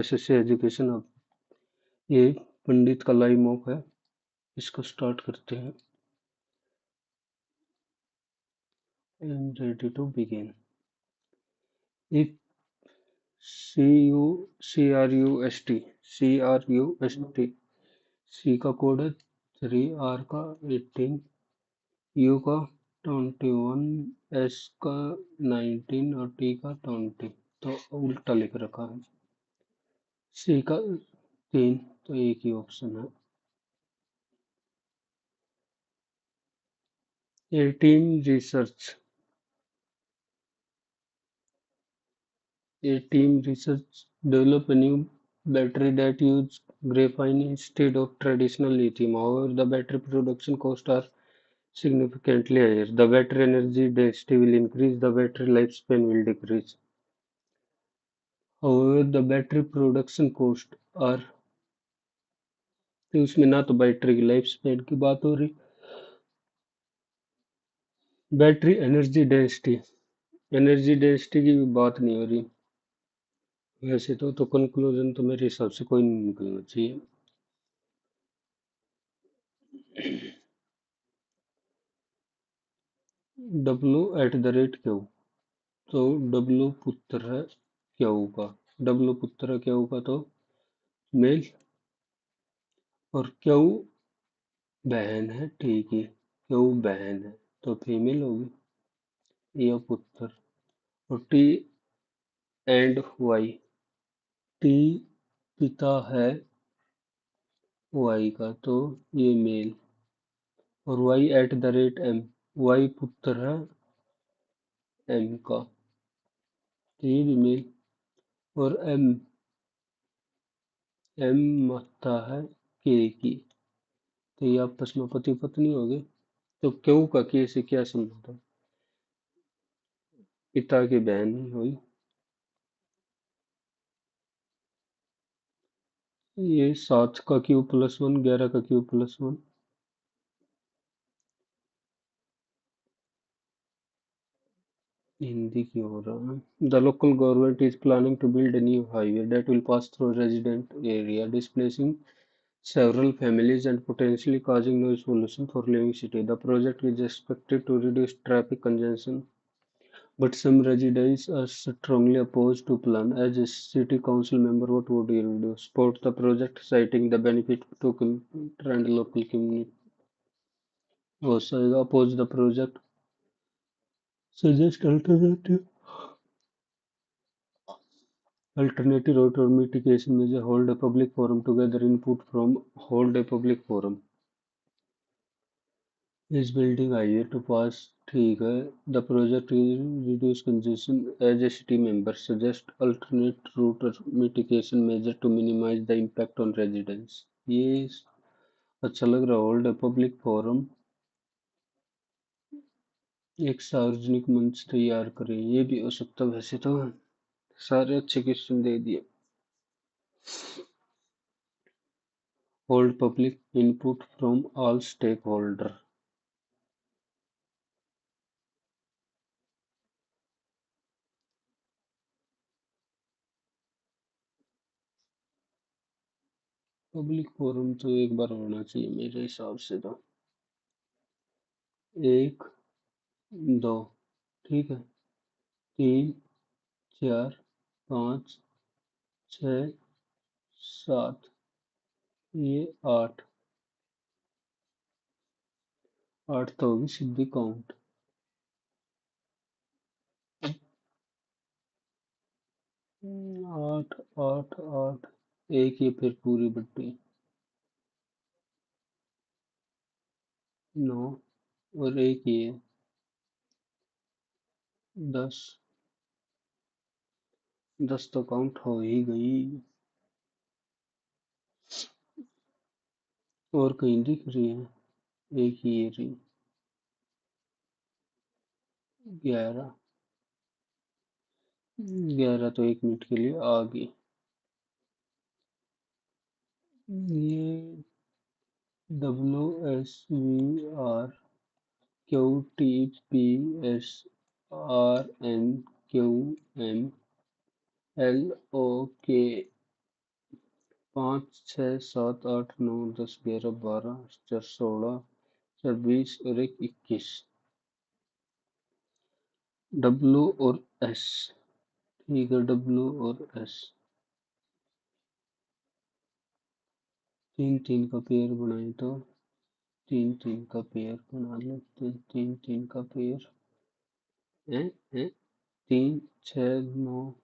SSC education hub. ये पंडित का live mock है। इसको स्टार्ट करते हैं। I am ready to begin. If CRUST C का कोड है 3, आर का 18, यू का 21, एस का 19 और टी का 20। तो उल्टा लिख रखा है। सी का 3, तो एक ही ऑप्शन है। 18 research A team research develop a new battery that use graphene instead of traditional lithium. However, the battery production costs are significantly higher. The battery energy density will increase, the battery lifespan will decrease. However, the battery production cost are, तो उसमें ना तो battery की life span की बात हो रही, battery energy density की भी बात नहीं हो रही। वैसे तो कंक्लूजन तो मेरे हिसाब से कोई नहीं निकलना चाहिए। W@Q, तो W पुत्र है क्यू का। W पुत्र है क्यू का, तो मेल, और क्यू बहन है, ठीक है, क्यू बहन है तो फीमेल होगी, ये पुत्र। और टी एंड वाई, टी पिता है वाई का, तो ये मेल। और Y@M, वाई पुत्र है एम का, तो ये भी मेल। और एम माता है के की, तो ये आपस में पति पत्नी हो गए। तो क्यू का के से क्या संबंध है? पिता की बहन ही हुई। ये 7 का क्यू प्लस 1, 11 का क्यू प्लस 1। हिंदी की हो रहा है। The local government is planning to build a new highway that will pass through resident area, displacing several families and potentially causing noise pollution for living city. The project is expected to reduce traffic congestion, but some residents are strongly opposed to plan. As a city council member, what would you do? Support the project, citing the benefit to commuter and local community. Also, oppose the project, suggest alternative route or mitigation measure, hold a public forum to gather input from, hold a public forum. Is building highway to pass, ठीक है। The project will reduce congestion. As a city member, suggest alternate route or mitigation measure to minimize the impact on residents. ये अच्छा लग रहा है। Hold a public forum, एक सार्वजनिक मंच तैयार करें, ये भी हो सकता है। वैसे तो सारे अच्छे क्वेश्चन दे दिए। Hold public input from all stakeholder, public forum तो एक बार होना चाहिए मेरे हिसाब से तो। 1, 2, ठीक है, 3, 4, 5, 6, 7, ये 8, 8 तो होगी सीधी काउंट। 8, 8, 8, एक ये फिर पूरी बट्टी 9, और एक ये 10, 10 तो काउंट हो ही गई। और कहीं दिख रही है? एक ही ये रही, 11, 11 तो 1 मिनट के लिए आ गई। ये WSVR QTPSRNQM LOK 5 6 7 8 9 10 11 12 चार 16 चार 20 और एक 21। डब्लू और एस। ठीक है, डब्लू और एस तीन तीन का पेयर बनाए तो तीन तीन का पेयर बना लेते हैं। तीन तीन का पेयर है, है। 3 6 9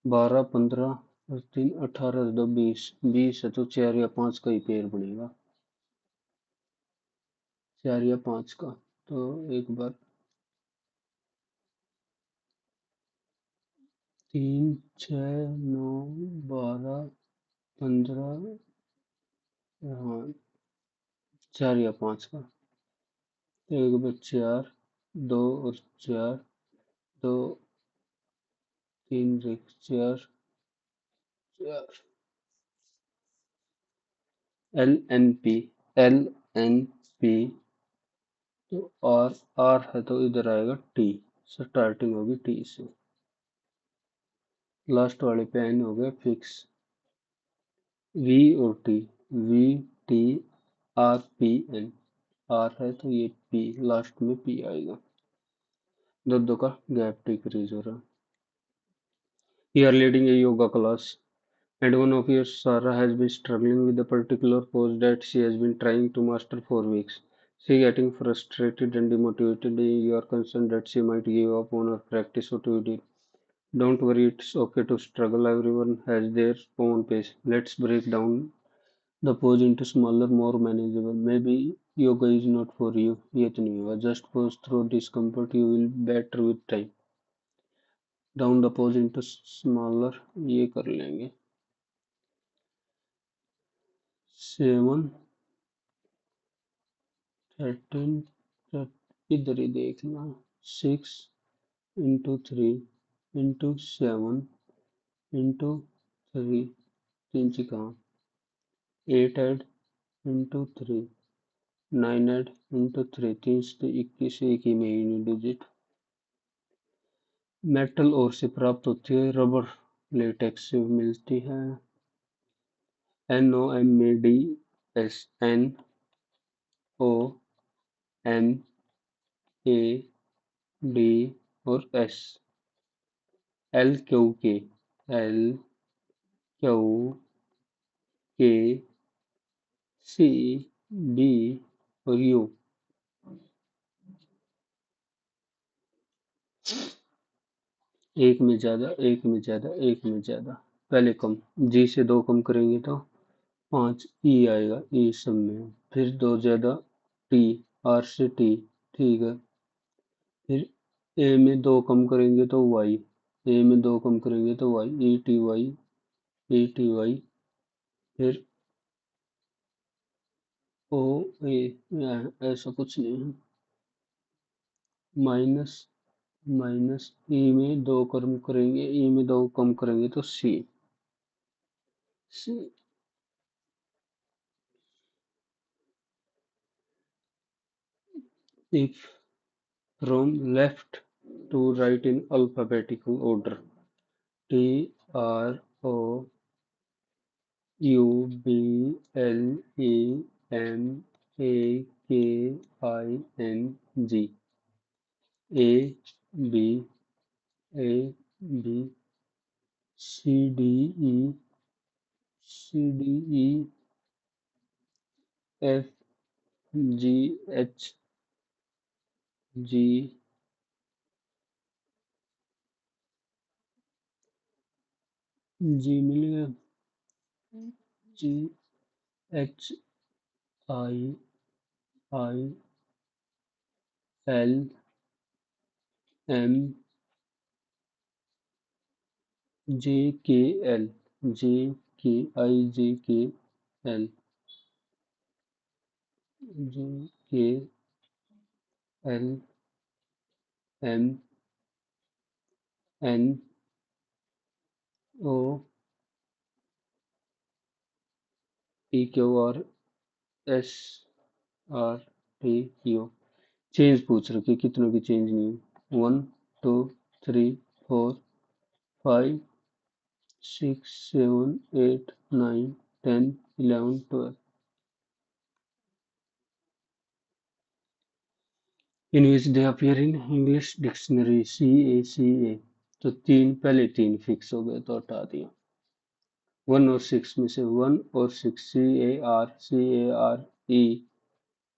12 15 और 3 18 2 20। 20 है तो 4 या 5 का ही पेयर बनेगा। 4 या 5 का। तो एक बार 3 6 9 12 15। हाँ, 4 या 5 का। तो एक बार 4 2 और 4 2 3 4 4 L N P. L N P. तो आर आर है तो इधर आएगा टी। स्टार्टिंग होगी टी से। लास्ट वाले पे एन हो गया फिक्स। वी और T. V T R P N. R है तो ये पी लास्ट में पी आएगा। दो दो का गैप डिक्रीज हो रहा है। You are leading a yoga class, and one of your Sarah has been struggling with a particular pose that she has been trying to master for weeks. She getting frustrated and demotivated. You are concerned that she might give up on her practice. What do you do? Don't worry, it's okay to struggle. Everyone has their own pace. Let's break down the pose into smaller, more manageable. Maybe yoga is not for you. Yet नहीं हुआ. Just pose through discomfort. You will better with time. Down the pose into smaller. ये कर लेंगे. 7 13 इधर ही देखना। 6 into 3 into 7 into 3 तीन ची कहाँ। 8 ऐड इंटू 3 9 ऐड इंटू 3 3 से 21 एक ही में ही डिजिट। मेटल और से प्राप्त होती है, रबर लेटेक्स से मिलती है। NOMADS NOMAD और S LQK और U। एक में ज्यादा, एक में ज्यादा, एक में ज्यादा। पहले कम। जी से 2 कम करेंगे तो 5 ई आएगा। ई सब में फिर 2 ज्यादा टी। आर से टी। ठीक है। फिर ए में 2 कम करेंगे तो वाई। ए में 2 कम करेंगे तो Y. E T Y. E T Y. फिर ओ ए। ऐसा कुछ नहीं है। माइनस माइनस ई में 2 कम करेंगे, ई में 2 कम करेंगे तो सी। सी। if from left to right in alphabetical order. T R O U B L E M A K I N G. A B A B C D E C D E F G H G G मिल गया। G H I I L M J K L J K I J K L J K L M N O P Q R S R T U। Change पूछ रखी, कितनों की change नहीं है। 1 2 3 4 5 6, 7, 8, 9, 10, 11, 12. In which they appear in English dictionary CACA। तो तीन पहले तीन फिक्स हो गए तो हटा दिया। 1 और 6 में से 1 और 6 CAR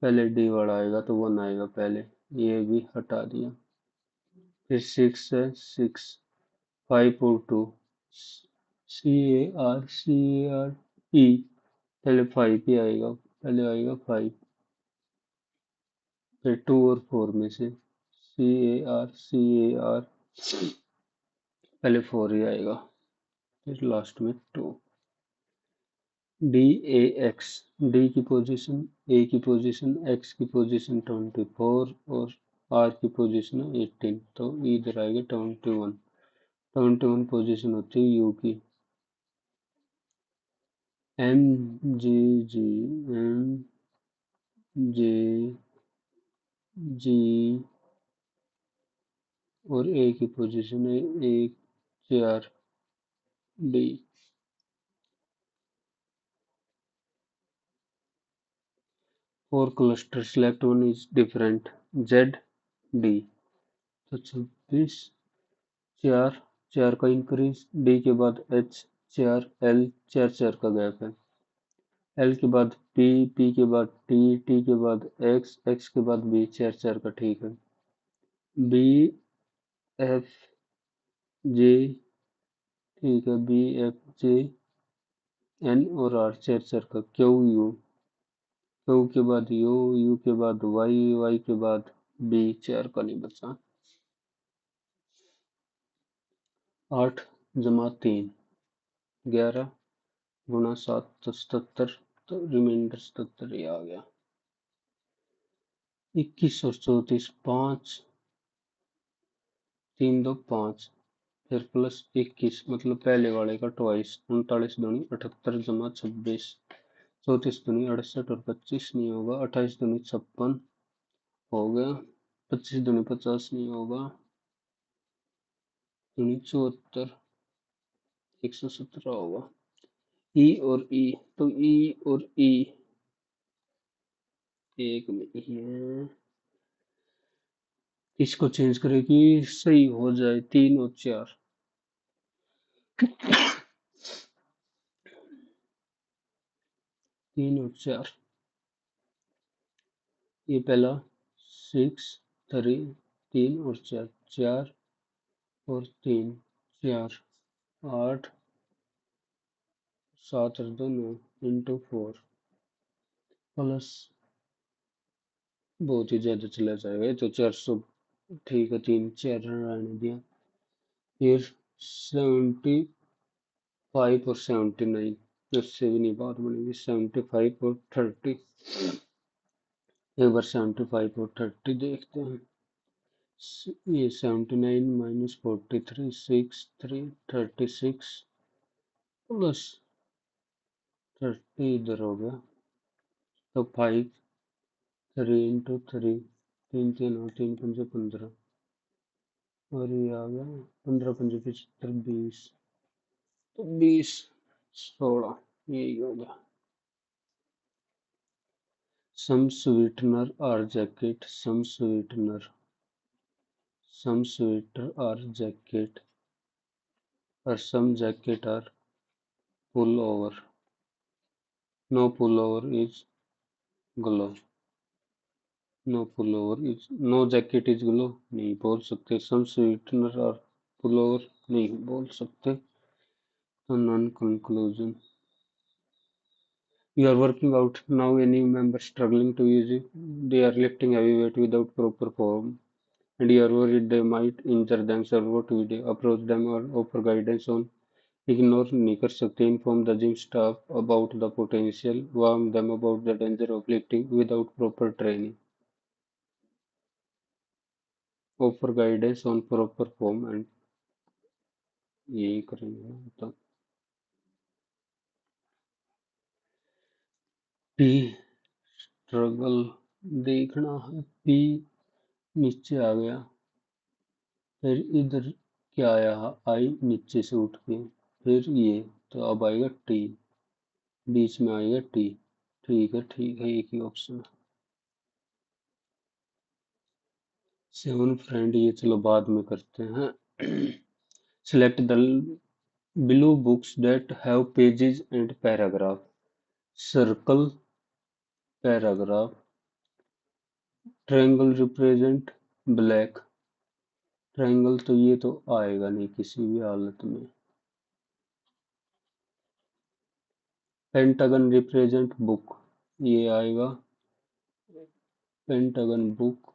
पहले डी वर्ड आएगा तो 1 आएगा पहले, ये भी हटा दिया। फिर 6 है 6, 5 और 2 CARE पहले 5 ही आएगा, पहले आएगा 5। फिर 2 और 4 में से CAR पहले 4 ही आएगा, फिर लास्ट में 2। DAX, डी की पोजीशन, ए की पोजीशन, एक्स की पोजीशन 24 और आर की पोजीशन 18, तो इधर आएगा 21। 21 पोजीशन होती है यू की। MGG और ए की पोजीशन है 1 4 D. Four cluster select one is different ZD। तो 26 4 4 का इंक्रीज, डी के बाद H 4 L 4 4 का गैप है, एल के बाद पी, पी के बाद टी, टी के बाद एक्स, एक्स के बाद बी, 4 4 का ठीक है। बी एफ जे ठीक है, बी एफ जे एन और आर, 4 4 का। क्यू यू, क्यू के बाद यू, यू के बाद वाई, वाई के बाद बी, 4 का नहीं बचा। 8 जमा 3 11 गुणा 7 तो 77, तो रिमाइंडर 77 ही आ गया। 21 और 34 5 3 2 5, फिर प्लस 21 मतलब पहले वाले का ट्वाइस। 39 दूनी 78 जमा 26, 34 दूनी 68 और 25 नहीं होगा, 28 दूनी 56 हो गया, 25 दूनी 50 नहीं होगा, दूनी 74, 117 होगा। ई और ई, तो ई और ई एक में ही है, इसको चेंज करेगी सही हो जाए 3 और 4। 3 और 4, ये पहला 6 3 3 और 4, 4 और 3 4, 8 7 और 2 9 इंटू 4 प्लस, बहुत ही ज्यादा चला जाएगा ये तो 400। ठीक है, 3 4 रहने दिया। फिर 75 और 79, उससे भी नहीं बात बनेगी। 75 और 30, एक बार 75 और 30 देखते हैं। ये 79 माइनस 43 6 3 36 प्लस 30 इधर हो गया, तो 5 3 इंटू 3, 3 3 और 3 पंजे 15, और ये आ गया 15 पंजे 75 20, तो 20 16 यही हो गया। Some sweater or jacket, some sweater or jacket or some jacket are pull over, no pullover is glove, no jacket is glove नहीं बोल सकते। some sweetener or pullover नहीं बोल सकते, तो non conclusion। You are working out now, any member struggling to use it, they are lifting heavy weight without proper form and you are worried they might injure themselves, what we do? Approach them or offer guidance on। Ignore नहीं कर सकते, inform the gym staff about the potential, warn them about the danger of lifting without proper training, offer guidance on proper form and, यही करेंगे तो। P struggle देखना है, P नीचे आ गया, फिर इधर क्या आया, आई नीचे से उठ के, फिर ये, तो अब आएगा टी, बीच में आएगा टी। ठीक है, एक ही ऑप्शन है। सेवन फ्रेंड, ये चलो बाद में करते हैं। Select the below books that have pages and paragraph. Circle paragraph. Triangle represent black. Triangle तो ये तो आएगा नहीं किसी भी हालत में। पेंटागन रिप्रेजेंट बुक, ये आएगा। Pentagon book.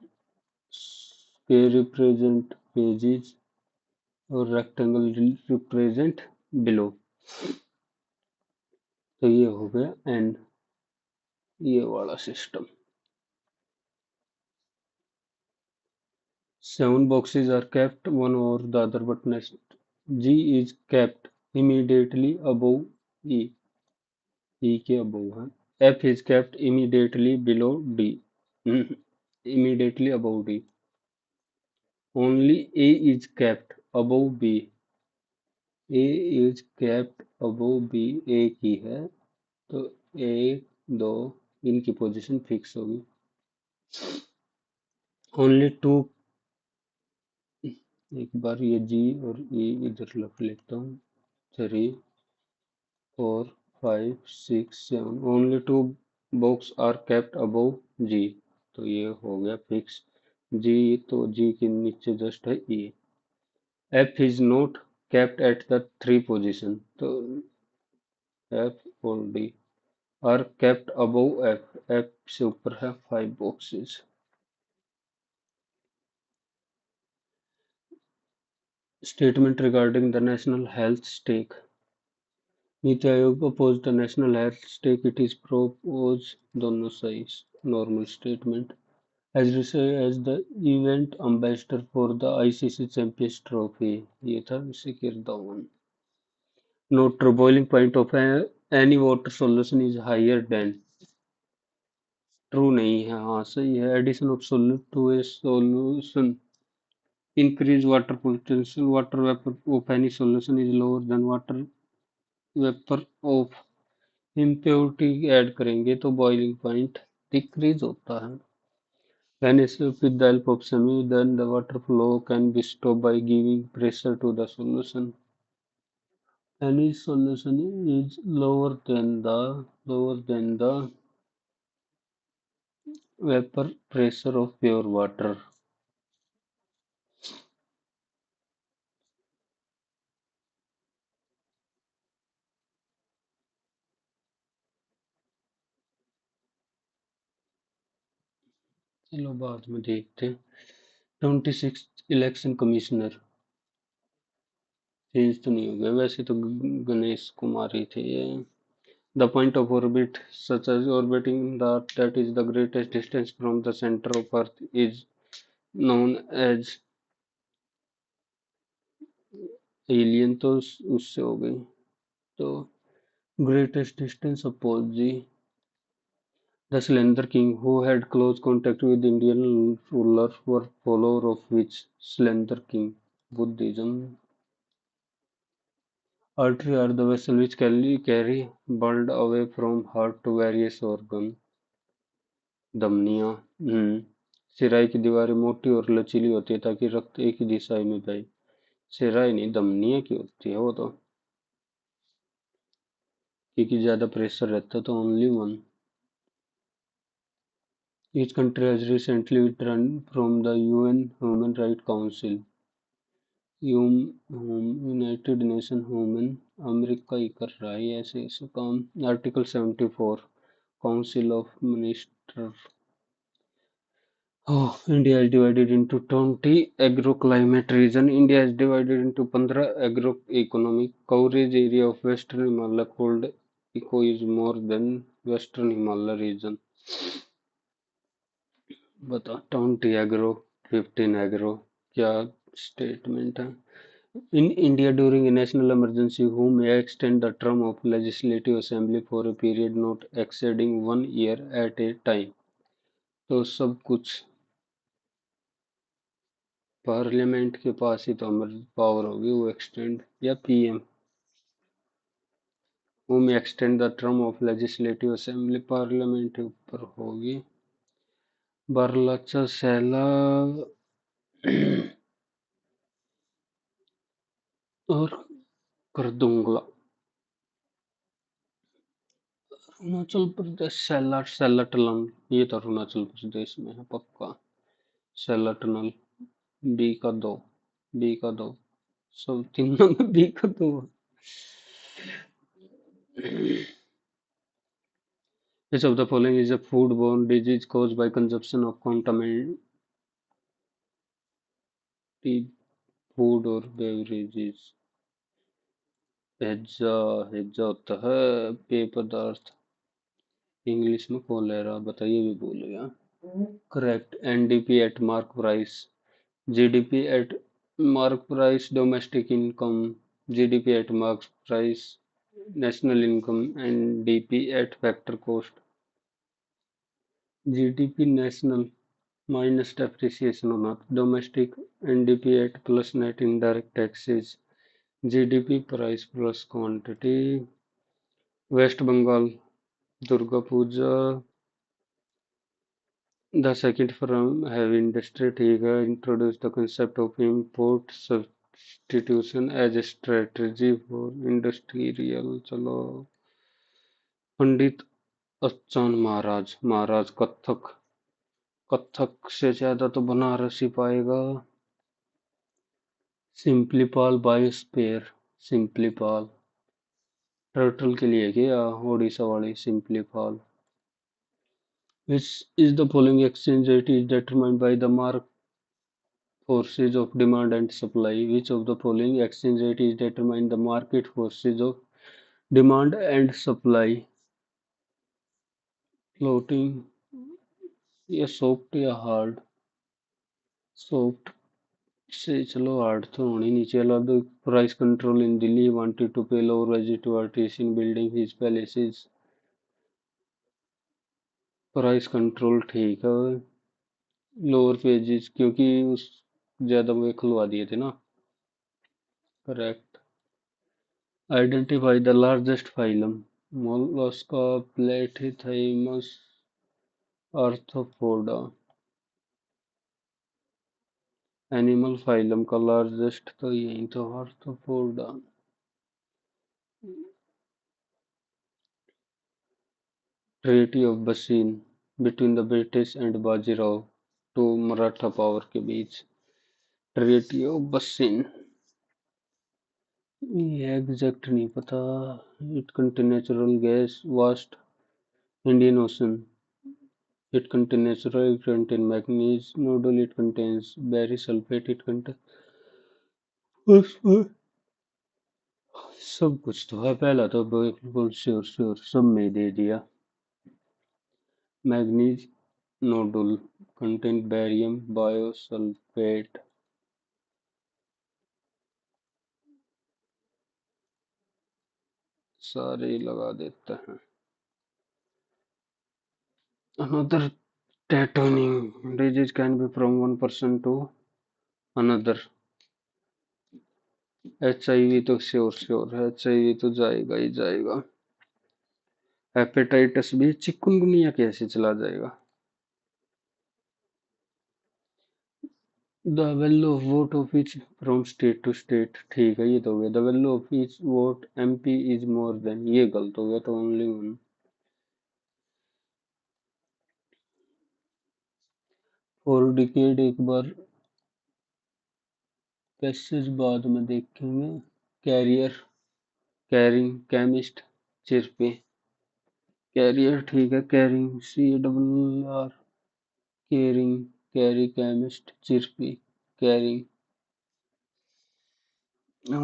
Square represent pages और रेक्टेंगल रिप्रेजेंट बिलो। तो ये हो गया एन, ये वाला system. 7 boxes are kept one over the other but next. G is kept immediately above E. E के above है। F is kept immediately below D. Immediately above D. Only A is kept above B. A is kept above B, एक ही है, तो एक दो इनकी position fix होगी। Only to, एक बार ये जी और ई इधर लिख लेता हूँ। 3 4 5 6 7, only two box are kept above G, तो ये हो गया फिक्स। जी, तो जी के नीचे जस्ट है E. F is not kept at the 3 position, तो एफ और D are kept above F, F से ऊपर है 5 boxes. Statement regarding the national health stack. Niti Aayog oppose the national health stake, it is propose दोनों सही। Normal statement. as the event ambassador for the ICC Champions Trophy, ये था Shakir Dhawan। Note boiling point of any water solution is higher than, true नहीं है, हाँ सही है। Addition of solute to a solution increase water potential, water vapor of any solution is lower than water vapor of impurity add करेंगे तो boiling point decrease होता है। When achieved with the help of semi, then the water flow can be stopped by giving pressure to the solution. Any solution is lower than the vapor pressure of pure water. चलो बाद में देखते हैं। 26 election commissioner change तो नहीं हो गया, वैसे तो गणेश कुमार ही थे ये। The point of orbit, such as orbiting that is the greatest distance from the center of Earth, is known as alien, तो उससे हो गई। तो greatest distance oppose the Slender King, who had close contact with Indian rulers, were follower of which Slender King? Buddhism. Artery are the vessel which carry blood away from heart to various organ. धमनियाँ। सिराई की दीवारें मोटी और लचीली होती है ताकि रक्त एक ही दिशा में बहे। सिराई नहीं, धमनियाँ की होती है वो तो, क्योंकि ज्यादा प्रेशर रहता है तो only one. Each country has recently withdrawn from the UN Human Rights Council. United Nation human, America ही कर रहा है ऐसे ऐसे काम। Article 74, council of minister. India is divided into 20 agroclimate region. India is divided into 15 agroeconomic coverage area of Western Himalaya called eco is more than Western Himalaya region. बता 20 agro 15 agro क्या statement है। In India during a national emergency, who may extend the term of legislative assembly for a period not exceeding 1 year at a time. तो सब कुछ parliament के पास ही तो power होगी वो एक्सटेंड, या PM. whom extend the term of legislative assembly parliament के ऊपर होगी। बारलाचा सैला और करदुंगला। अरुणाचल प्रदेश सैला सैला टनल, ये तो अरुणाचल प्रदेश में है पक्का। सैला टनल बी का दो, बी का दो, सब तीनों में बी का दो। Which of the following is a foodborne disease caused by consumption of contaminated food or beverages? हैजा, हैजा होता है पेय पदार्थ, इंग्लिश में कोलेरा। बताइए, भी भूल गया। Correct. NDP at mark price, GDP at mark price domestic income, GDP at mark price national income, NDP at factor cost. GDP national minus depreciation होना, domestic NDP at plus net indirect taxes, GDP price plus quantity. West Bengal Durga Puja, the second from heavy industry, ठीक है। Introduce the concept of import substitution as a strategy for industrial, चलो। पंडित अच्चान महाराज, महाराज कथक, कथक से ज्यादा तो बनारस ही पाएगा। Similipal biosphere, Similipal turtle के लिए क्या, ओडिशा वाली Similipal. Which is the following exchange rate is determined by the market forces of demand and supply? Which of the following exchange rate is determined the market forces of demand and supply? Floating या soft या hard? Soft से चलो, hard तो होनी नहीं चाहिए। चलो, price control in Delhi, wanted to pay lower wages to artist in building his palaces. Price control ठीक है। लोअर वेजेस क्योंकि उस ज्यादा वो खुलवा दिए थे ना। Correct. Identify the largest phylum. Mollusca, Platythymus, Arthropoda. Animal phylum का लार्जेस्ट तो यही तो Arthropoda. Treaty of Bassein between the British and Bajirao, to Maratha power के बीच। ट्रीटी ऑफ बसीन, ये एग्जैक्ट नहीं पता। It contain natural gas vast Indian ocean, it contains natural, it contains manganese nodule, it contains barium sulfate, it contains phosphorus। सब कुछ तो है, पहला तो बिल्कुल श्योर श्योर सब में दे दिया। Manganese nodule contain barium bisulphate. सारे लगा देते हैं। Another tetanic disease can be from one person to another। HIV तो श्योर श्योर है, HIV तो जाएगा ही जाएगा। हेपेटाइटिस बी, चिकुनगुनिया कैसे चला जाएगा। The value of vote of each from state to state, ठीक है ये तो हो गया। The value of each vote MP is more than, ये गलत हो गया तो ओनली वन। फॉर डिकेड एक बार पैसेज बाद में देखेंगे। Carrier, carrying, chemist, chirpy. Carrier ठीक है, carrying C double R, caring, carry, chemist, chirpy, carrying.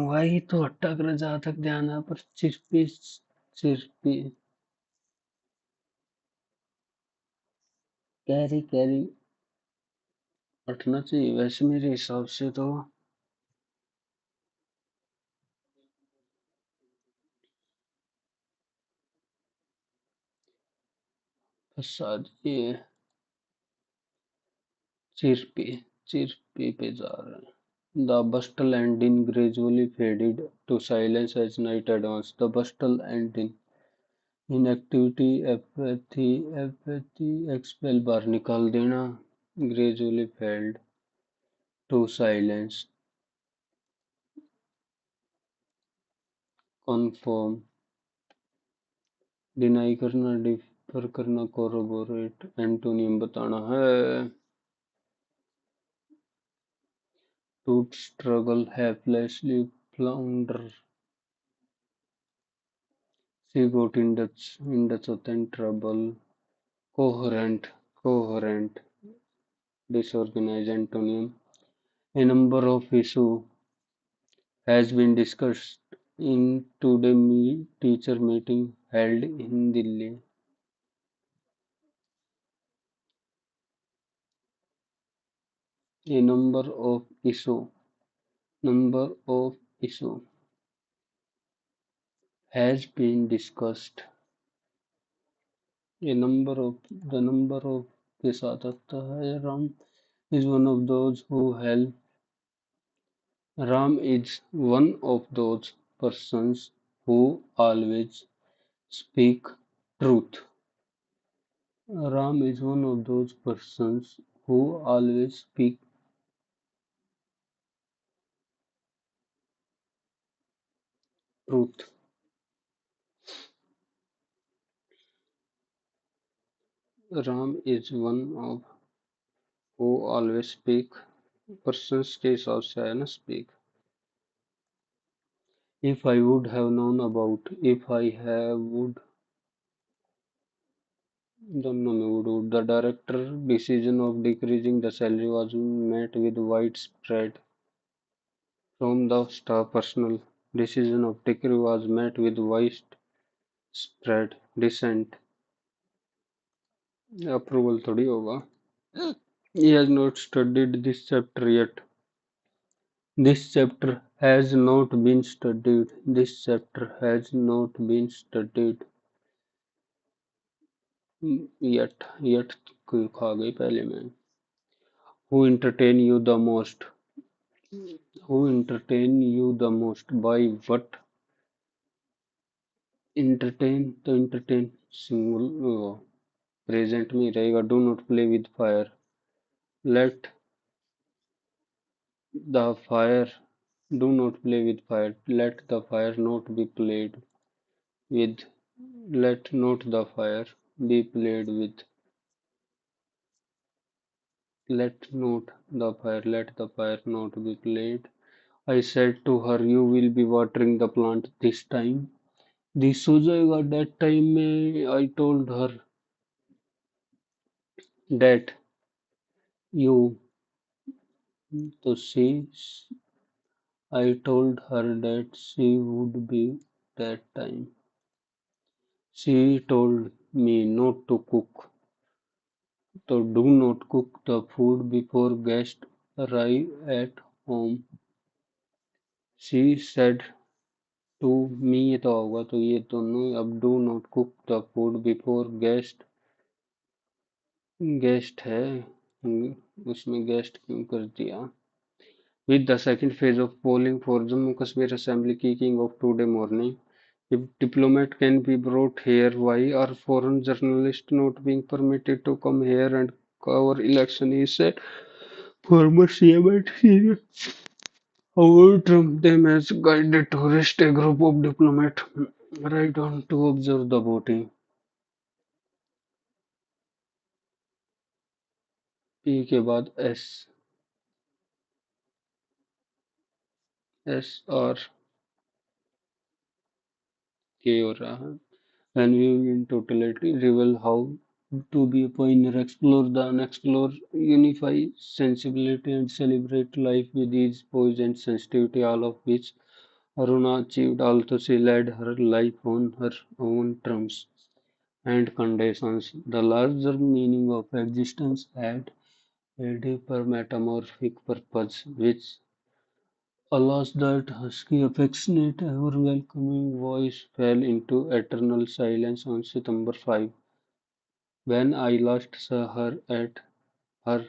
वही तो अटक रहा, जहाँ तक ध्यान है, पर चिरपी, चिरपी, कैरी, कैरी हटना चाहिए वैसे मेरे हिसाब से तो। फंसा दिए। चिरपी, चिरपी पे जा रहे हैं। The bustle and din gradually faded to silence as night advanced. The bustle and din. Inactivity, apathy, expel बाहर निकाल देना gradually faded to silence. Confirm, deny करना, डिफर करना, corroborate, एंटोनियम बताना है. To struggle, helplessly flounder. She got in Dutch होता है trouble. Coherent, coherent, disorganized, antonym. A number of issues has been discussed in today teacher meeting held in Delhi. A number of issue has been discussed. A number of the number of के साथ आता है Ram is one of those who help. Ram is one of those persons who always speak truth. Ram is one of those persons who always speak truth. Ram is one of who always speak persons के हिसाब से है ना speak. If I would have known about, if I have would, दोनों में would, the director decision of decreasing the salary was met with widespread from the staff personnel. Decision of decree was met with widespread dissent. Approval थोड़ी होगा. He has not studied this chapter yet. This chapter has not been studied. This chapter has not been studied yet. Yet खा गई पहले में. Who entertain you the most? Who entertain you the most? By what? Entertain तो entertain single present में रहेगा. Do not play with fire. Let the fire. Do not play with fire. Let the fire not be played with. Let not the fire be played with. Let the fire not be played. I said to her, you will be watering the plant this time. This हो जाएगा that time में. I told her that you. तो I told her that she would be that time. She told me not to cook. So do not cook the food before guests arrive at home. She said to me तो होगा तो ये दोनों अब do not cook the food before guest है उसमें guest क्यों कर दिया. With the second phase of polling for Jammu Kashmir Assembly kicking off today morning, if diplomat can be brought here, why are foreign journalists not being permitted to come here and cover election? He said. Former CM and senior Howard Trump them as guided tourist, a group of diplomats right on to observe the voting. P के बाद S R के हो रहा है. When we in totality reveal how to be a pioneer, explore the unexplored, unify sensibility and celebrate life with ease, poise and sensitivity, all of which Aruna achieved. Also, she led her life on her own terms and conditions. The larger meaning of existence had a deeper metamorphic purpose, which allows that husky, affectionate, ever welcoming voice fell into eternal silence on September 5, when I last saw her at her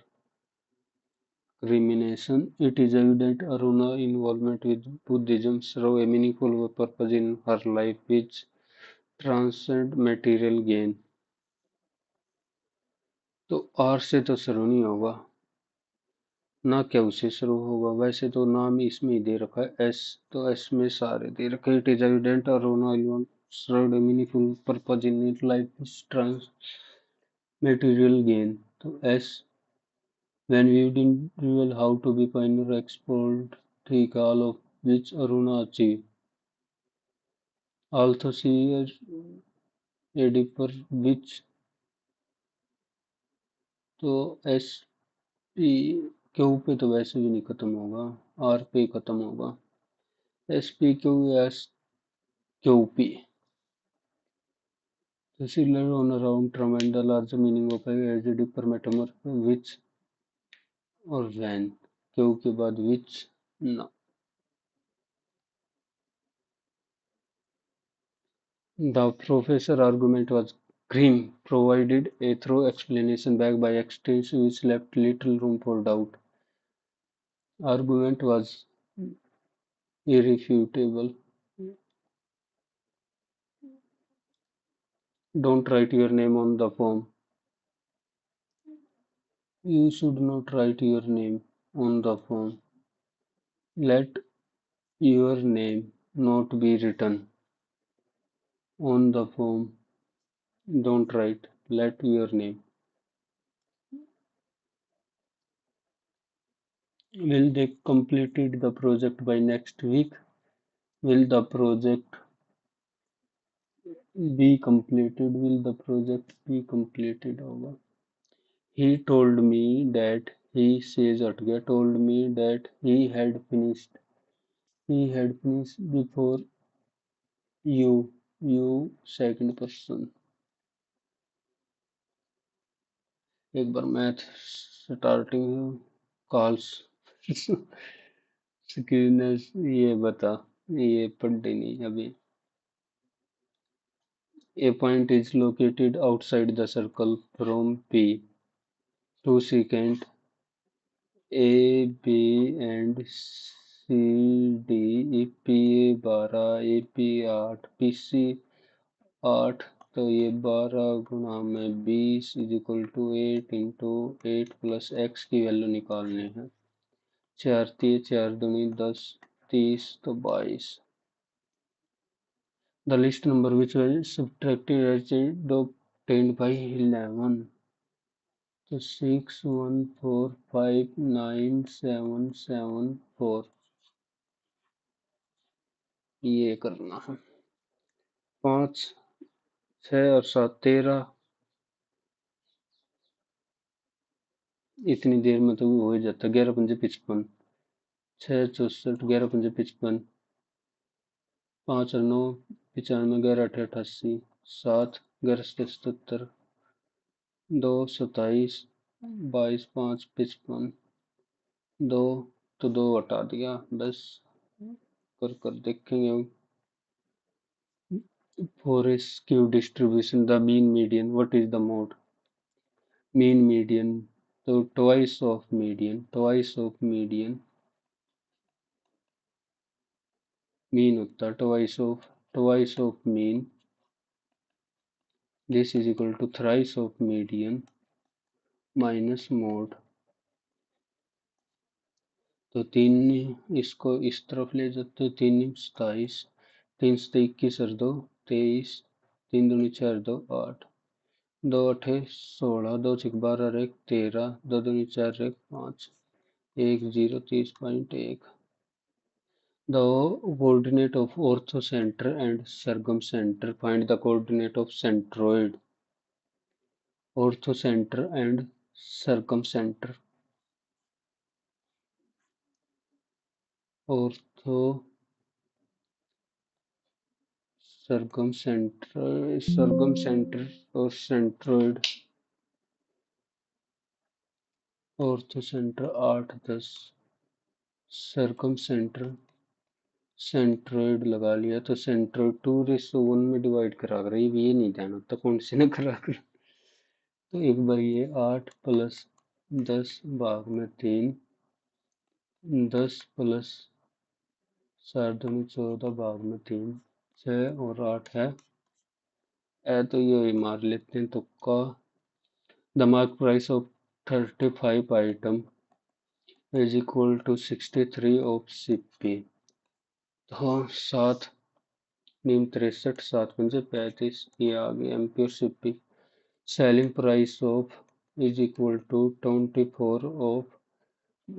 Rumination. It is evident Aruna's involvement with Buddhism served a meaningful purpose in her life which transcend material gain. तो are से तो शुरू नहीं होगा ना, क्या उससे शुरू होगा। वैसे तो नाम इसमें ही दे रखा है एस, तो एस में सारे दे रखे। इट इज एविडेंट अरोना served a meaningful purpose in its life is trans material gain. तो S, when viewed individual how to be pioneer explored ठीक है, all of which Aruna achieved. Also see a deeper which, तो S P, Q पे तो वैसे भी नहीं खत्म होगा, आर पे खत्म होगा। S P Q S Q P, the similar on a round term and the larger meaning of as a deeper metaphor which और when, क्यू के बाद which ना। The professor argument was grim, provided a thorough explanation backed by extents which left little room for doubt. Argument was irrefutable. Don't write your name on the form. You should not write your name on the form. Let your name not be written on the form. Don't write. Let your name. Will they completed the project by next week? Will the project be completed? Will the project be completed होगा। He told me that he says अटके told me that he had finished. He had finished before you. You second person. एक बार math starting calls screeners ये बता, ये पढ़ी नहीं अभी। A point is located outside the circle from P to secant A, B and C, D if PA 12, AP 8, PC 8, तो ये 12 गुणा में 20 is equal to 8 into 8 plus x की वैल्यू निकालनी है। 4 3 4 दूनी 10, 30 तो 22। The least number which was subtracted as obtained by 11, तो 61459774 ये करना है। 5 6 और 7 13, इतनी देर में तो हो ही जाता। 11 पंजे 55, 6 64, 11 पंजे 55, 5 और 9 95, 11 8 88, 7 11 77, 2 27, 22 5 55, 2 तो 2 हटा दिया, बस कर देखेंगे। For a skew distribution, the mean median, what is the mode? Mean median, so twice of median, mean होता है twice of mean, this is equal to thrice of median minus mode। तो 3 इसको इस तरफ ले जाते, 3 27, 3 से 21 और 2 23, 3 दूनी 4 2 8, 2 8 16, 2 6 12 और 1 13, 2 दूनी 4 1 5, 1 0 30.1। The coordinate of orthocenter and circumcenter. Find the coordinate of centroid, orthocenter and circumcenter. Ortho, circumcenter or centroid। orthocenter 8 10, circumcenter centroid लगा लिया, तो सेंट्रोइड 2:1 में डिवाइड करा कर, ये नहीं ध्यान होता कौन से ने करा कर। तो एक बार ये 8 + 10 भाग में 3 10 प्लस 4 दूनी 14 भाग में 3, 6 और 8 है। तो ये मार लेते हैं तुक्का। The mark price of 35 item is equal to 63 of CP. हाँ, 7 नीम 63, 7 पंजे 35, ये आ गया एमपी और CP. Selling price of is equal to 24 of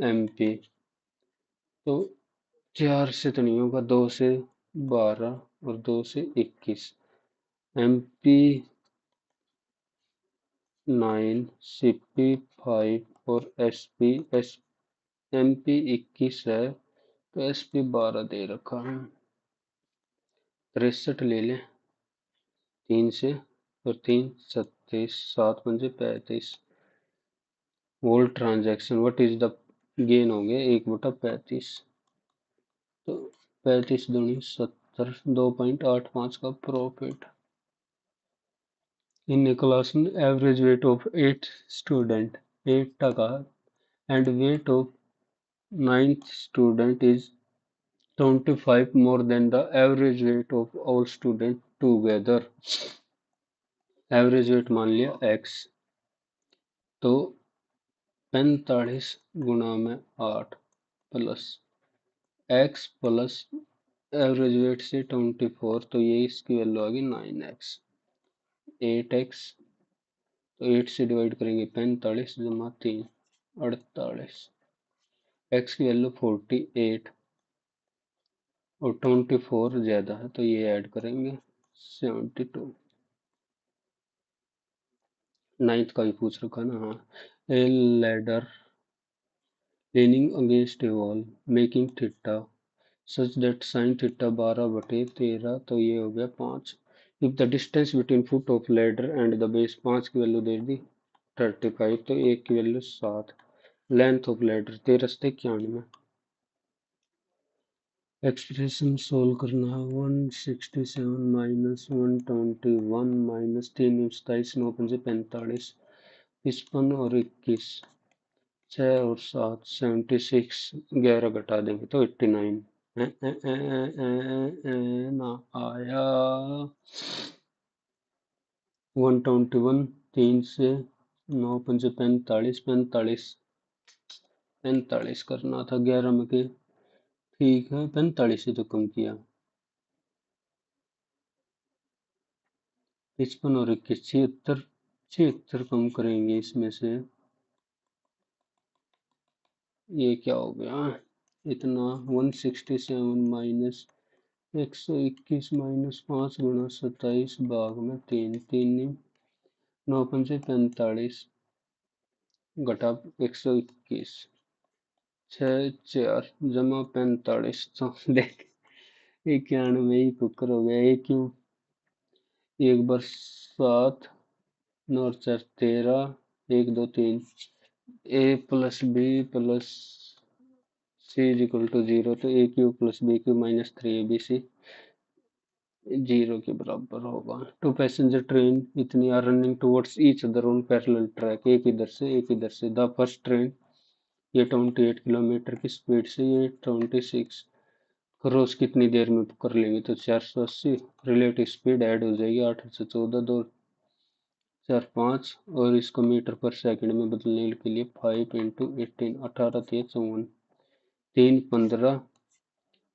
MP. तो 4 से तो नहीं होगा, 2 से 12 और 2 से 21। एमपी 9, सीपी 5 और एमपी 21 है, तो एसपी 12 दे रखा है। 63 ले लें 3 से, और 3 37, 7 पंजे 35। Volt transaction what is the gain हो गया 1/35। तो 35 दूनी 70, 2.85 का profit. In a class, average weight of 8 student 8 टका and weight of ninth student is 25 more than the average weight of all students together. Average weight मान लिया x, तो 45 गुणा में 8 plus x plus average weight से 24, तो ये इसकी वैल्यू आ गई 9x। 8x, तो 8 से डिवाइड करेंगे 45 जमा 3 48। x की वैल्यू 48 और 24 ज़्यादा है, तो ये ऐड करेंगे 72। नाइन्थ का भी पूछ रखा ना। हाँ, ए ladder leaning against a wall making theta such that sine theta 12/13, तो ये हो गया 5। If the distance between foot of ladder and the base, 5 की वैल्यू दे दी 35, तो एक की value 7। Length of ladder 1391। Expression solve करना है। 167 माइनस 121 माइनस 3 27, 9 पंजे 45, 55 और 21, 6 और 7 76, 11 घटा देंगे तो 89। ना आया। 121, 3 से 9 पंजे 45, 45 45 करना था 11 में के। ठीक है, 45 से तो कम किया। 55 और 21, 76, 76 कम करेंगे इसमें से। ये क्या हो गया इतना। 167 माइनस 121 माइनस 5 गुणा 27 भाग में 3, 3 9 पंजे 45 घटा 121, 6 4 जमा 45, तो देख 91 ही कुकर हो गया। एक क्यों, एक बार 7, 9 और 4 13, 1 2 3, A plus B plus C is equal to 0, तो A cube plus B cube minus 3abc 0 के बराबर होगा। टू पैसेंजर ट्रेन इतनी are running towards each other on parallel track, एक इधर से एक इधर से। द फर्स्ट ट्रेन, ये 28 किलोमीटर की स्पीड से, ये 26 क्रॉस कितनी देर में कर लेंगे, तो 480। रिलेटिव स्पीड ऐड हो जाएगी, 8 से 14, 2 4 5, और इसको मीटर पर सेकंड में बदलने के लिए 5 इंटू 18, 18 3 54, 3 15,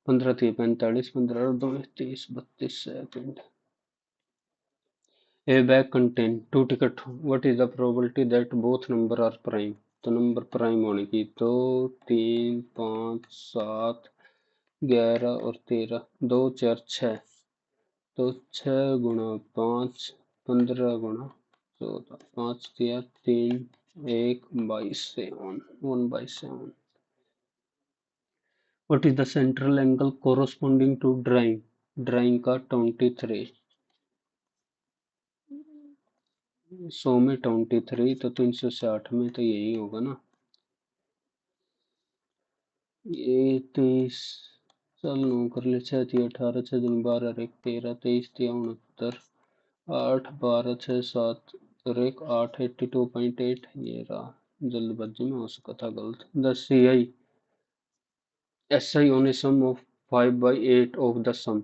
15 3 45, 15 और 2 30, 32 second. A bag contain 2 tickets. What is the probability that both number are prime? तो नंबर प्राइम होने की, 2 3 5 7 11 और 13, 2 4 6, तो 6 गुणा 5 15 गुणा 14, 5 दिया 3 1 22/7, 1/7। What is the central angle corresponding to drawing? Drawing का 23, 100 में 23, तो 360 में, तो यही होगा ना। ये 23, चल नो कर ले। 6 3 18, 6 दूनी 12 और 1 13, 23 3 69, 8 12 6 7 और 1 8, 82.8। ये रहा, जल्दबाजी में हो सका था गलत। 10 CI SI on a sum of 5/8 of the sum।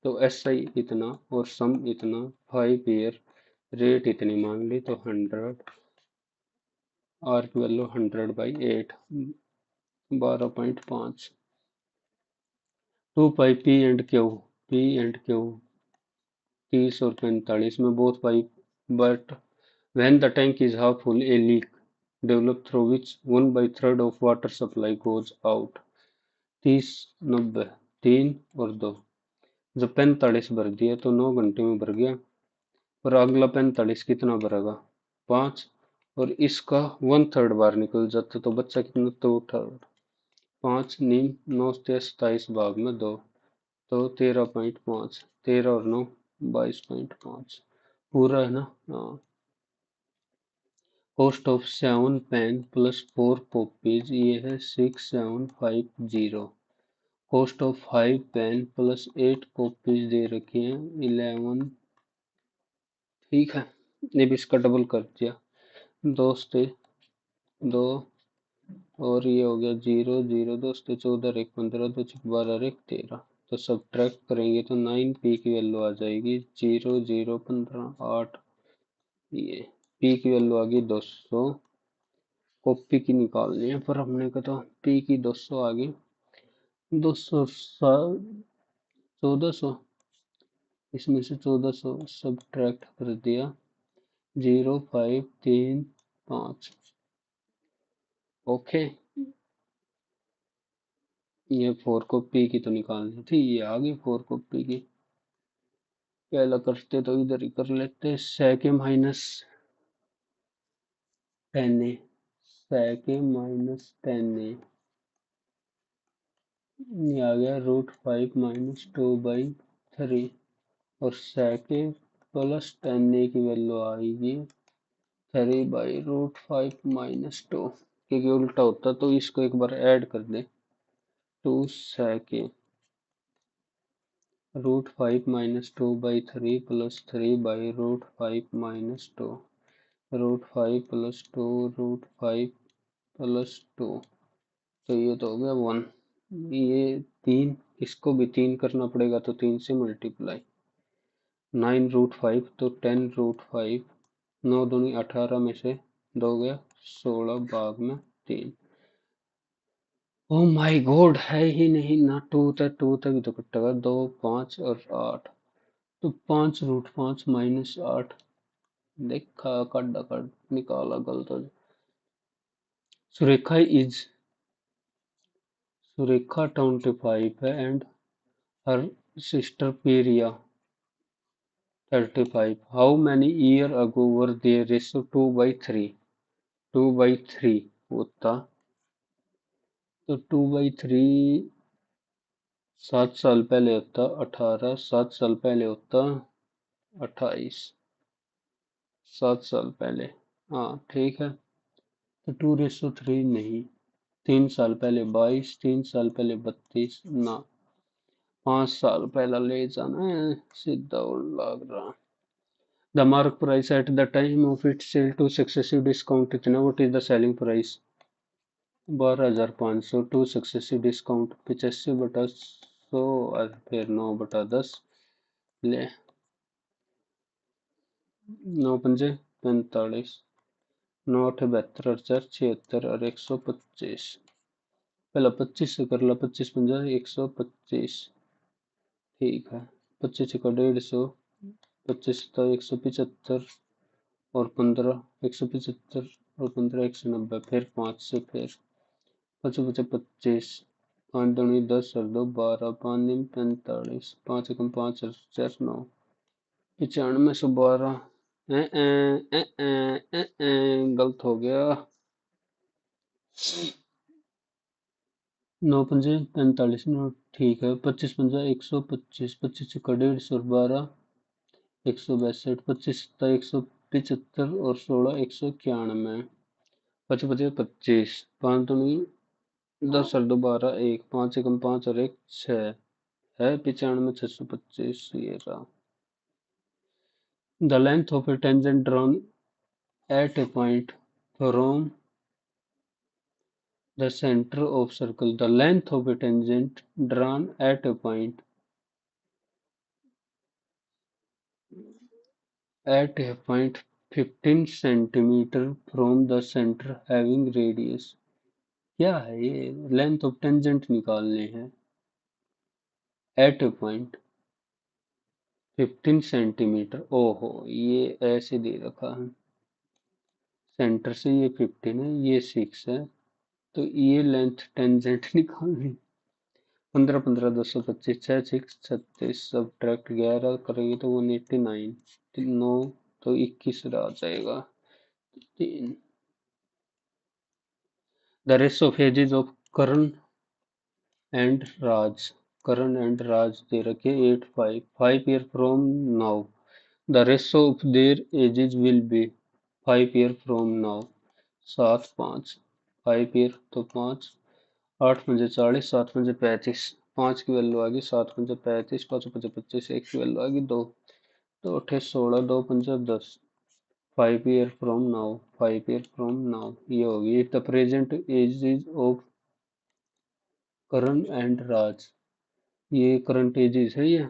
तो SI इतना और सम इतना, 5 ईयर, रेट इतनी मान ली, तो 100, आर की value 100/8, 12.5। 2 pi P and Q 30 और 45 में both pipe, but when the tank is half full a leak develop through which 1/3 of water supply goes out। 30, 90, 3 और 2, जब 45 भर दिया तो 9 घंटे में भर गया, और अगला 45 कितना भरेगा, 5, और इसका 1/3 बार निकल जाता तो बच्चा कितना, 2/3, 5 नीम 9 से 27 भाग में 2, तो 13.5, 13 और 9 22.5, पूरा है ना। हाँ। Cost of 7 pen plus 4 copies, ये है 6750। Cost of 5 pen plus 8 copies दे रखी है 11। ठीक है, ये भी इसका डबल कर दिया, 2 से 2, और ये हो गया 0 0, 2 से 14 1 15, 2 6 12 1 13। तो सब ट्रैक करेंगे तो 9p की वैल्यू आ जाएगी 0 0 15 8। ये p की वैल्यू आ गई 200, कॉपी की निकालनी है पर हमने कहा तो p की 200 आ गई, 200 1400, इसमें से 1400 सब ट्रैक्ट कर दिया, 0 5 3 5। ओके, ये 4 कॉपी की तो निकालनी थी, ये आ गई 4 कॉपी की। पहला करते तो इधर ही कर लेते, सेके माइनस 10a, सेके माइनस 10a, ये आ गया √5 माइनस 2/3, और सेके प्लस 10a की वैल्यू आएगी 3/√5 माइनस 2, क्योंकि उल्टा होता तो इसको एक बार ऐड कर दे, 2 सेके √5 minus 2/3 plus 3/√5 minus 2, √5 plus 2 √5 plus 2, तो ये तो हो गया 1। ये 3, इसको भी 3 करना पड़ेगा तो 3 से मल्टीप्लाई, 9√5 तो 10√5, 9 दूनी 18 में से 2 गया 16 भाग में 3। ओ माय गॉड, है ही नहीं ना, 2 तक ही तो कटेगा, 2 5 और 8, तो 5√5 माइनस 8, देखा कड्डा कड निकाला गलत हो। सुरेखा इज सुरेखा 25 है and her sister Priya 35। How many years ago were their ratio 2/3? 2/3 होता तो 2/3 7 साल पहले होता 18, 7 साल पहले होता 28, 7 साल पहले। हाँ ठीक है, तो 2/3 नहीं, 3 साल पहले 22, 3 साल पहले 32 ना, 5 साल पहला ले जाना है, सीधा और लग रहा। The mark price at the time of its sale to successive discount इतना, what is the selling price? 12,500 two successive discount 85/100, और फिर 9/10, ले 9 पंजे 45, 9 8 72 और 4 76 और 125, पहला 25 से कर ला, 25 पंजा 125, ठीक है, 25 का 150, 25 तो 175, और 15 175, और 15 190, फिर 5 से, फिर 5 बचे 25, 5 दूनी 10 और 2 12, 5 दिन 45, 5 एकम 5 और 4 9, 95 से 12, गलत हो गया, 9 पंजे 45, ठीक है, 25 पंजा 125, 25 का 150 और 12 162, 25 सत्ता 175 और 16 191, 5 बचे 25, 5 दूनी 10 और 2 12, 1 5 एकम 5 और 1 6 है, 95 625, ये रहा। The length of a tangent drawn at a point from The center of circle, the length of a tangent drawn at a point 15 centimeter from the center having radius। क्या है ये? लेंथ ऑफ टेंजेंट निकालने हैं। Eight ए point 15 centimetre. ओहो, ये ऐसे दे रखा है। सेंटर से ये 15 है, ये 6 है, तो ये लेंथ टेंजेंट निकालनी। 15 15 225, 6 6 36, सब्ट्रैक्ट 11 करेंगे तो 189, 9 तो 21 आ जाएगा। 3 the race of ages of and Raj Karan and Raj दे रखे 8 5 5 year from now. The race of their ages will be 5 year from now. 7 5 5 year तो 5, 8 पंजे 40, 7 पंजे 35, 5 की वैल्यू आ गई 7 पंजे 35, 5 पंजे 25, 1 की वैल्यू आ गई 2, तो 28 16, 2 पंजे 10। 5 year from now, 5 year from now ये होगी। If the present age is of Karan and Raj, ये करंट एजेस है ये।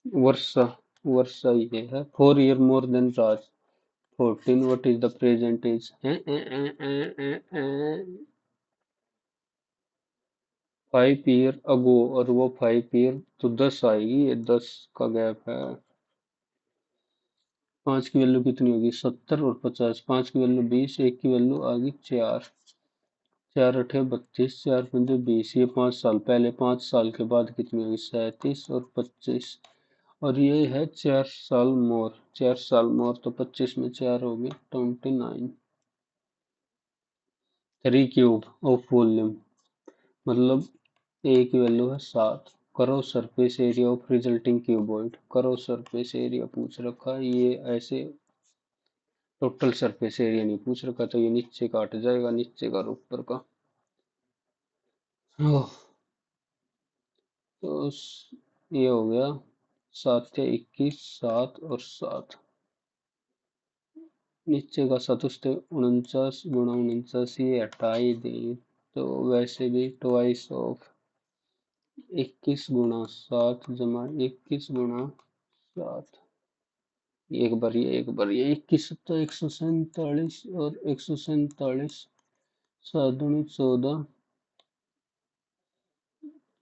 वर्षा, वर्षा ये है। 4 year more than Raj 14। What is the present age? 5 year ago, और वो 5 ईयर तो 10 आएगी, ये 10 का गैप है। 5 की वैल्यू कितनी होगी? 70 और 50। 5 की वैल्यू 20, 1 की वैल्यू आ गई 4, 4 अठे 32, 4 पंजे 20। ये 5 साल पहले, 5 साल के बाद कितनी होगी? 37 और 25, और ये है 4 साल मोर। 4 साल मोर तो 25 में 4 हो गए 29। 3 क्यूब ऑफ वॉल्यूम, मतलब ए की वैल्यू है 7। करो surface area of resulting cuboid. करो सरफेस एरिया पूछ रखा है, ये ऐसे टोटल सरफेस एरिया नहीं पूछ रखा, तो ये नीचे काट जाएगा, नीचे का और ऊपर का। ओह, तो ये हो गया 7 या 21, 7 और 7। नीचे का चतुष्टय 49 गुणा 49, ये हटा ही दें तो वैसे भी ट्वाइस ऑफ 21 गुणा 7 जमा 21 गुणा 7। एक बार ये 21 147 और 147, 7 दूनी 14,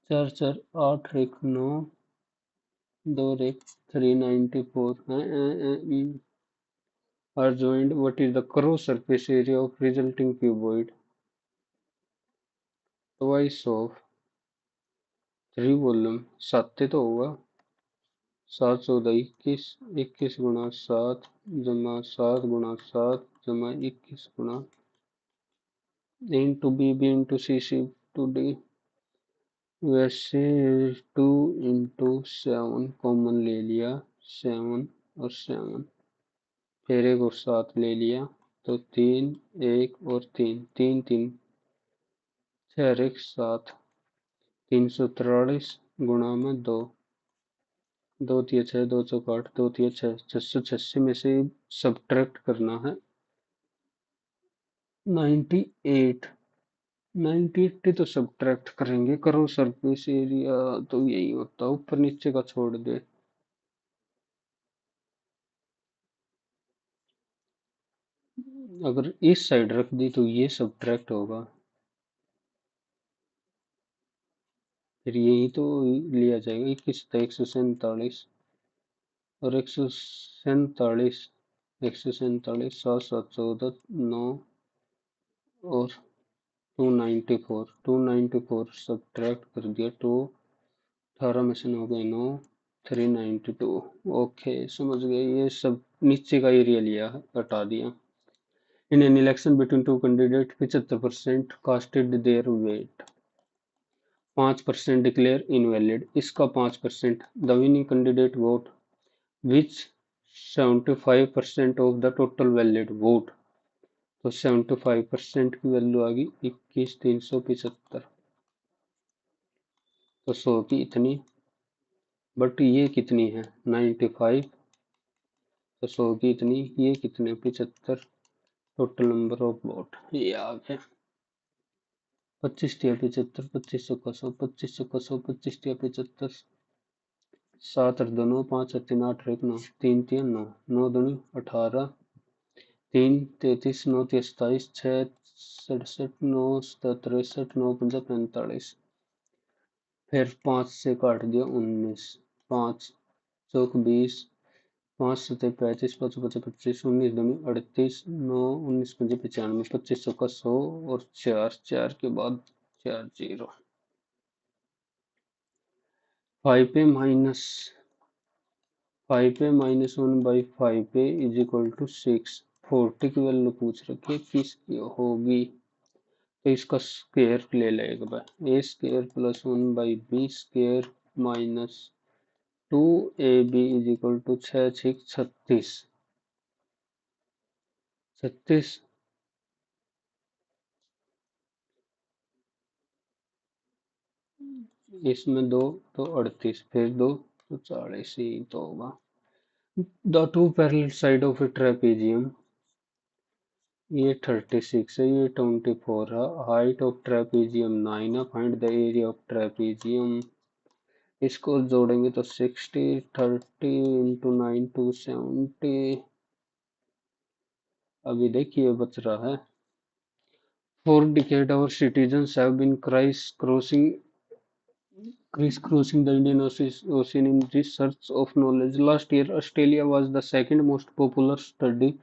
4 4 8 1 9, 2 1 394 are joined. What is the cross surface area of resulting cuboid? Twice of 3 volume 7 तो होगा। 7 14 21, 21 गुणा 7 जमा 7 गुणा 7 जमा 21 गुणा into B into C to D. वैसे 2 into 7 कॉमन ले लिया, 7 और 7, फिर 1 और 7 ले लिया, तो 3 1 और 3, 3 3 6 1 7, 343 गुणा में 2, 2 तिया 6, 2 चौक 8, 2 तिया 6, 686 में से सब्ट्रैक्ट करना है 98। 98 तो सब्ट्रैक्ट करेंगे। करो सरफेस एरिया तो यही होता, ऊपर नीचे का छोड़ दे। अगर इस साइड रख दी तो ये सब्ट्रैक्ट होगा, फिर यही तो लिया जाएगा। 21 और 147, 147 7 7 14 9 और 294, 294 सब्ट्रैक्ट कर दिया, 18 में से 9 गए 9, 392। ओके, समझ गए। ये सब नीचे का एरिया लिया है, हटा दिया। In an election between two candidate 75% casted their weight, 5% declare invalid. इसका 5%, the winning candidate vote which 75% of the total valid vote, तो 75% की वैल्यू आ गई 21,375, तो 100 की इतनी, बट ये कितनी है 95, तो 100 की इतनी, ये कितने 75, टोटल नंबर ऑफ वोट ये आ गए। पच्चीस टिया पिछहत्तर, पच्चीस सौ का सौ, पच्चीस टिया पिछहत्तर, सात आठ दो नौ, पाँच और तीन आठ और एक नौ, तीन तीन नौ, नौ दूनी अठारह, तीन तैतीस, नौ तीन सत्ताईस, छः सड़सठ, नौ तिरसठ, नौ पंजा पैंतालीस, फिर पाँच से काट दिया उन्नीस, पाँच चौक बीस, पाँच सतह पैंतीस, पाँच पचा पच्चीस, उन्नीस दूनी अड़तीस, नौ उन्नीस पंजे पचानवे, पच्चीस सौ का सौ और चार, चार के बाद चार zero, five p minus, five p minus one by five p is equal to six, forty की वैल्यू पूछ रखी है किसकी होगी, तो इसका स्क्वायर ले लें एक बार, A square plus one by B square minus two A B is equal to छः छः छत्तीस, छत्तीस, इसमें दो तो अड़तीस, फिर दो तो चालीस ही तो होगा। The two parallel side of A trapezium, ये 36 है, ये 24 है, हाइट ऑफ ट्रेपेजियम 9 है, find the area of trapezium, इसको जोड़ेंगे तो 60, 30 इंटू 9 टू 70, अभी देखिए बच रहा है। For decades, our citizens have been crisscrossing the Indian Ocean in the search of knowledge. Last year, Australia was the second most popular study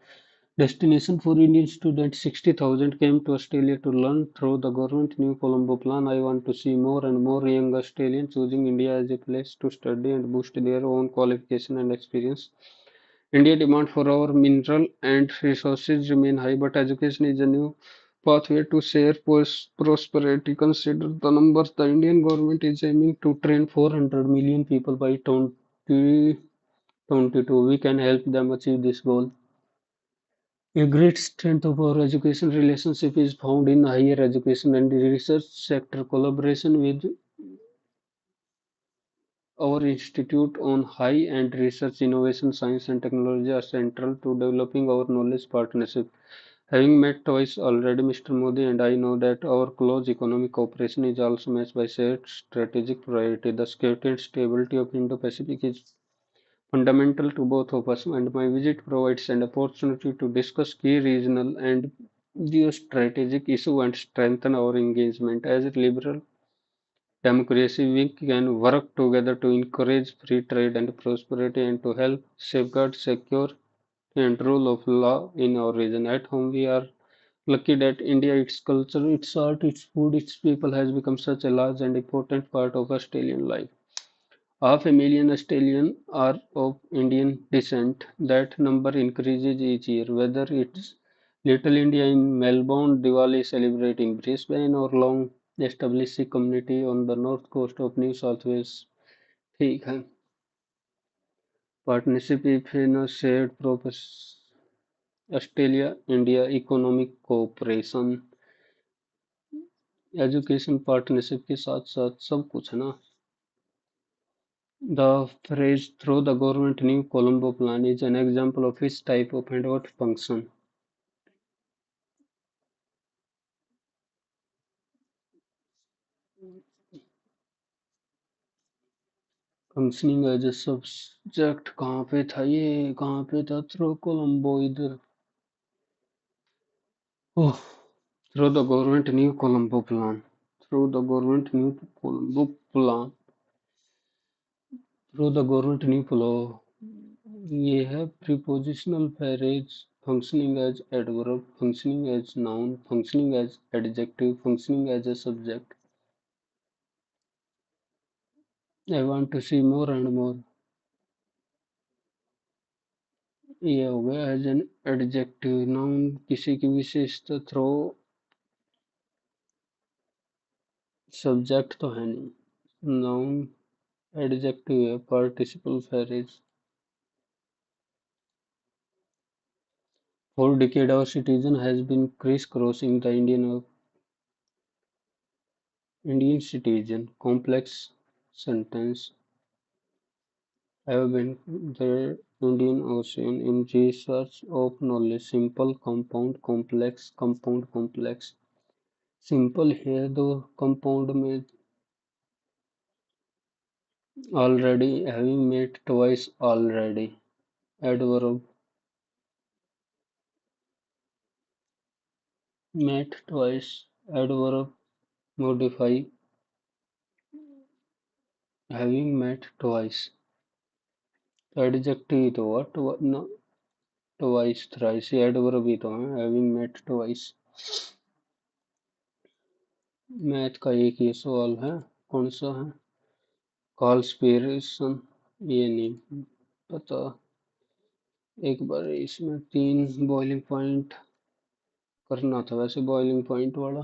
destination for Indian students. 60,000 came to Australia to learn through the government New Colombo plan. I want to see more and more young Australians choosing India as a place to study and boost their own qualification and experience. India demand for our mineral and resources remain high, but education is a new pathway to share prosperity. Consider the numbers. The Indian government is aiming to train 400 million people by 2022. We can help them achieve this goal. A great strength of our education relationship is found in higher education and research sector. Collaboration with our institute on high-end research, innovation, science and technology are central to developing our knowledge partnership. Having met twice already, Mr. Modi and I know that our close economic cooperation is also matched by shared strategic priority. The security and stability of Indo-Pacific is fundamental to both of us, and my visit provides an opportunity to discuss key regional and geostrategic issues and strengthen our engagement. As a liberal democracy, we can work together to encourage free trade and prosperity and to help safeguard security and rule of law in our region. At home, we are lucky that India, its culture, its art, its food, its people has become such a large and important part of Australian life. Half a million Australians are of Indian descent. That number increases each year, whether it's Little India in Melbourne, Diwali celebrating Brisbane, or long established Sikh community on the north coast of New South Wales. ठीक है, partnership in a shared purpose, Australia India economic cooperation, education partnership के साथ साथ सब कुछ है ना. The phrase "through the government New Colombo Plan" is an example of which type of and what function. Functioning as a subject, कहाँ पे था ये, कहाँ पे था through Colombo इधर. Oh, through the government New Colombo Plan. Through the government New Colombo Plan. Through the government New Colombo. ये है prepositional phrase, functioning as adverb, functioning as noun, functioning as adjective, functioning as a subject. I want to see more and more. ये हो गया as an adjective. Noun किसी की विशेषता, throw subject तो है नहीं. नाउन एडजेक्टिव है, participle phrase. For decade our citizen has been crisscrossing the Indian citizen. Complex sentence. Have been the Indian Ocean in research of knowledge. Simple, compound, complex, compound, complex. Simple है दो compound में already, having met twice already. Adverb met twice. Adverb modify having met twice. Adjective तो no, twice thrice. Adverb ही तो है having met twice. Math का एक ये सवाल है, कौन सा है? कॉन्स्पिरेशन, ये नहीं पता। एक बार इसमें 3 बॉइलिंग पॉइंट करना था वैसे, बॉइलिंग पॉइंट वाला।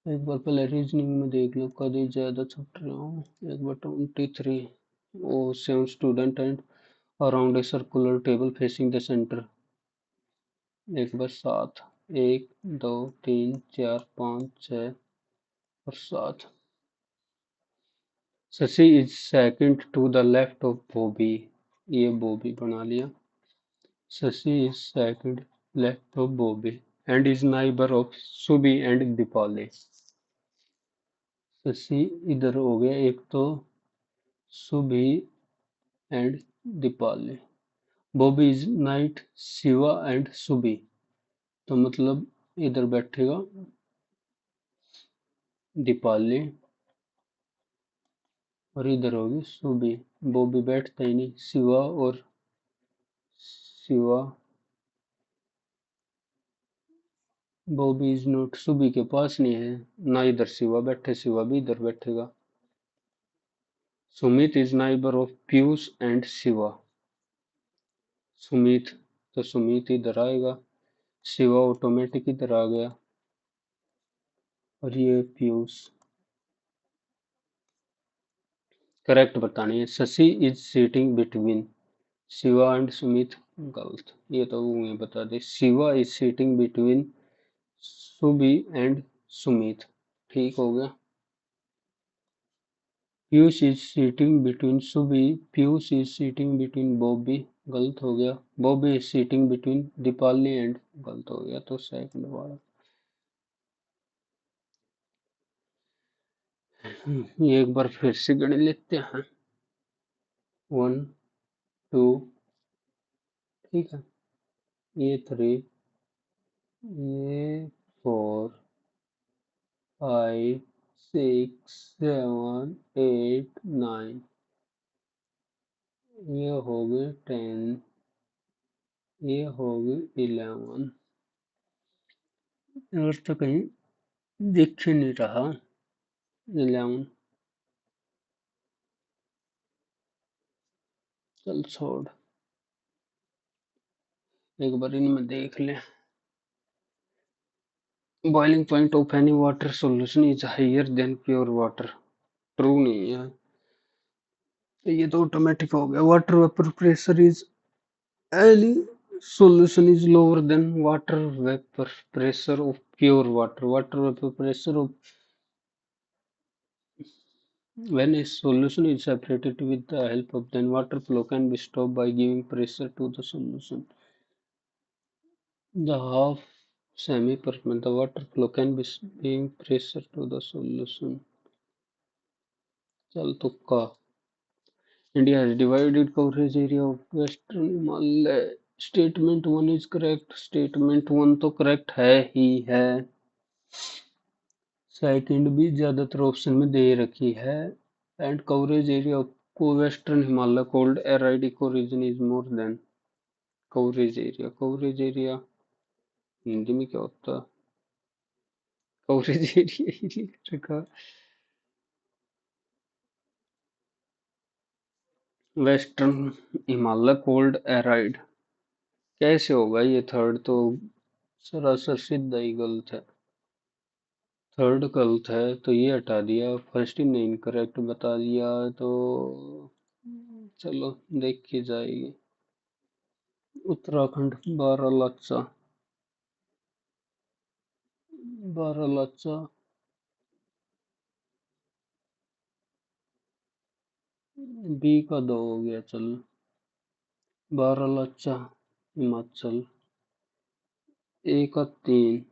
एक बार पहले रीजनिंग में देख लो, कभी ज्यादा छुट रहा हूँ। एक बार 23 ओ 7 student and around a circular table facing the centre. एक बार 7, 1 2 3 4 5 6 और 7। Shashi is second to the left of Bobby, ये बॉबी बना लिया। Shashi is second left of Bobby and is neighbour of Subi and Deepali. Shashi इधर हो गया एक तो, Subi and Deepali. Bobby is night Shiva and Subi, तो मतलब इधर बैठेगा दीपाली और इधर होगी सुबी। बॉबी बैठता ही नहीं, शिवा और शिवा। बॉबी इज नॉट, सुबी के पास नहीं है ना, इधर शिवा बैठे, शिवा भी इधर बैठेगा। Sumit is neighbour of Piyush and Shiva. Sumit, तो सुमित इधर आएगा, शिवा ऑटोमेटिक इधर आ गया और ये पीयूष। करेक्ट बतानी है। Shashi is sitting between Shiva and Sumit, गलत, ये तो वो मैं बता दे। Shiva is sitting between Subi and Sumit, ठीक हो गया। Piyush is sitting between Subi, Piyush is sitting between Bobby, गलत हो गया। Bobby is sitting between Deepali and, गलत हो गया, तो सेकंड वाला। ये एक बार फिर से गण लेते हैं। 1 2, ठीक है, ये 3, ये 4 5 6 7 8 9, ये हो गए 10, ये हो गए 11, और तो कहीं दिख ही नहीं रहा। 11, चल छोड़, एक बार इनमें देख ले। Boiling point of any water solution is higher than pure water, true नहीं है, तो ये तो ऑटोमेटिक हो गया। Water vapour pressure is, any solution is lower than water vapor pressure of pure water. Water vapor pressure of, when a solution is separated with the help of, then water flow can be stopped by giving pressure to the solution. The half semi permanent, the water flow can be giving pressure to the solution. चल तुक्का। India has divided coverage area of Western Himalaya. Statement 1 is correct. Statement 1 तो correct है ही है। Second भी ज्यादातर option में दे रखी है। एंड कवरेज एरिया को western Himalaya cold arid eco region is more than. Coverage area, coverage area Hindi में क्या होता है? कवरेज एरिया ही लिख रखा। वेस्टर्न हिमालय कोल्ड एराइड, कैसे होगा ये? थर्ड तो सरासर सीधा ही गलत है। थर्ड गलत है तो ये हटा दिया, फर्स्ट ही ने इनकरेक्ट बता दिया, तो चलो देखी जाएगी। उत्तराखंड, बारालाचा, बारालाचा, बी का 2 हो गया, चल। बारालाचा हिमाचल, ए का 3,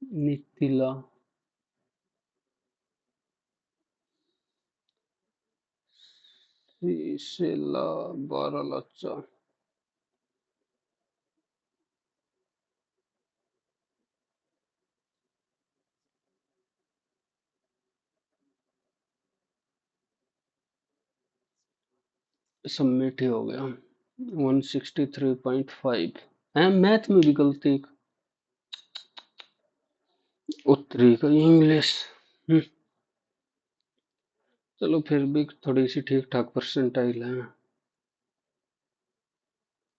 मिथिला, श्रीशैला, बारालाचा। सबमिट ही हो गया। 163.5। मैथ में भी गलती। उत्तरी का इंग्लिश। चलो फिर भी थोड़ी सी ठीक ठाक परसेंटाइल है।